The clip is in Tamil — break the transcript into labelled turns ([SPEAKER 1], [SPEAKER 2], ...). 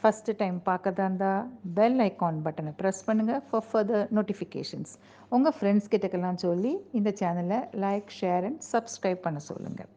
[SPEAKER 1] ஃபஸ்ட்டு டைம் பார்க்கறதா இருந்தால் பெல் ஐக்கான் பட்டனை ப்ரெஸ் பண்ணுங்கள் ஃபார் ஃபர்தர் நோட்டிஃபிகேஷன்ஸ். உங்கள் ஃப்ரெண்ட்ஸ் கிட்டக்கெல்லாம் சொல்லி இந்த சேனலை லைக், ஷேர் அண்ட் சப்ஸ்கிரைப் பண்ண சொல்லுங்கள்.